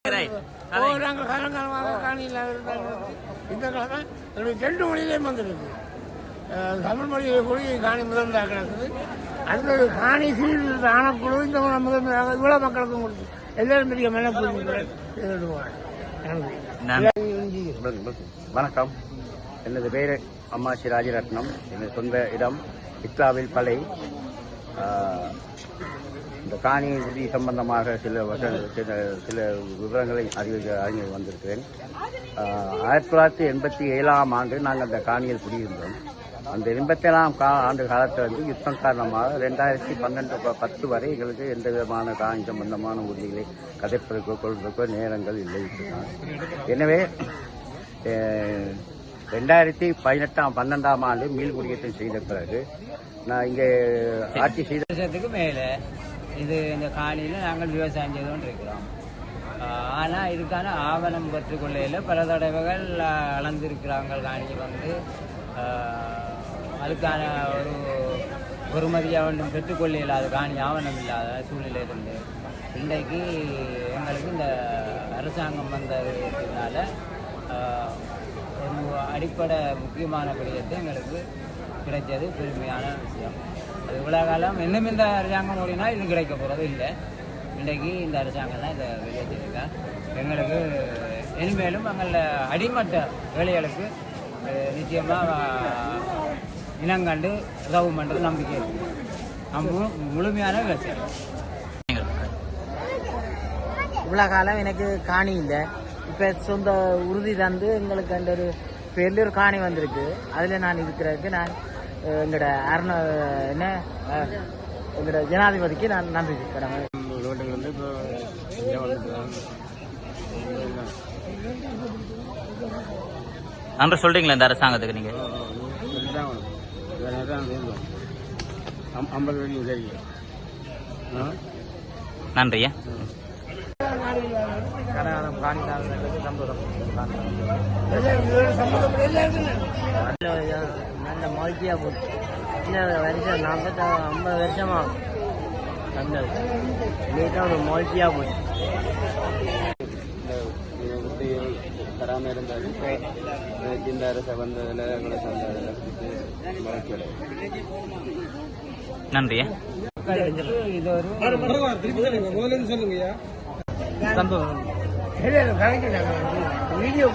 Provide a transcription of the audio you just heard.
நாங்கள் காலங்காலமாக காணியில் இந்த காலம் 2 மொழியிலேயும் வந்துருக்கு. தமிழ் மொழியை கூட காணி முதன்மையாக கிடக்குது. அடுத்தது காணி சீர்திருத்த ஆணைக்குழு இந்த முதன்மையாக இவ்வளோ மக்களுக்கும் கொடுத்து எல்லாரும் பெரிய மெனப்புரிமை. வணக்கம், எனது பேர் அம்மாசி ராஜரத்னம். எனது சொந்த இடம் இத்தாவில் பளை. இந்த காணி உறுதி சம்பந்தமாக சில விவரங்களை அறிஞர் வந்திருக்கிறேன். 1987ஆம் ஆண்டு நாங்கள் அந்த காணியில் குடியிருந்தோம். அந்த 87ஆம் ஆண்டு காலத்தில் யுத்தம் காரணமாக 2010 வரை எங்களுக்கு எந்த விதமான காணி சம்பந்தமான உறுதிகளை கதைப்பதற்கோ கொள்வதற்கோ நேரங்கள் இல்லை. எனவே 2012ஆம் ஆண்டு மீள்குடியேற்றம் செய்த பிறகு நான் இங்கே ஆட்சி செய்ததுக்கு மேலே இந்த காணியில் நாங்கள் விவசாயம் செய்து கொண்டு இருக்கிறோம். ஆனால் இதுக்கான ஆவணம் பெற்றுக்கொள்ளையில் பல தடவைகள் அளந்திருக்கிறாங்க. காணிக்கு அதுக்கான ஒரு பொறுமதியாக ஒன்றும் பெற்றுக்கொள்ள இல்லாத காணி ஆவணம் இல்லாத சூழ்நிலை இருந்து இன்றைக்கு எங்களுக்கு இந்த அரசாங்கம் வந்ததுனால ஒரு அடிப்படை முக்கியமான விடயத்தை எங்களுக்கு கிடைச்சது பெருமையான விஷயம். அது இவ்வளோ காலம் இன்னும் இந்த அரசாங்கம் ஓடினா இது கிடைக்க போகிறது இல்லை. இன்றைக்கு இந்த அரசாங்கம் தான் இதை வெளியேற்றிருக்கா. எங்களுக்கு இனிமேலும் எங்களோட அடிமட்ட வேலைகளுக்கு நிச்சயமாக இனங்கண்டு உதவும் பண்ணுறது நம்பிக்கை இருக்குது. நம்ம முழுமையான விவசாயம். இவ்வளோ காலம் எனக்கு காணி இல்லை. இப்போ சொந்த உறுதி தந்து எங்களுக்கு அந்த ஒரு பெரிய ஒரு காணி வந்திருக்கு. அதில் நான் இருக்கிறதுக்கு நான் எங்களோட எங்களோட ஜனாதிபதிக்கு நான் நன்றி கடமை. நன்றி சொல்றீங்களா இந்த அரசாங்கத்துக்கு? நீங்க 50 சரி. நன்றியா. நல்ல மகிழ்ச்சியாக போச்சு. வருஷம் 50 வருஷமாகும் தந்தது. இன்னைக்கு ஒரு மகிழ்ச்சியாக போச்சு. தராமல் இருந்தால் இந்த அரசை வந்ததில் எங்களை சந்ததில் நன்றியா. இது ஒரு சந்தோஷம். வீடியோ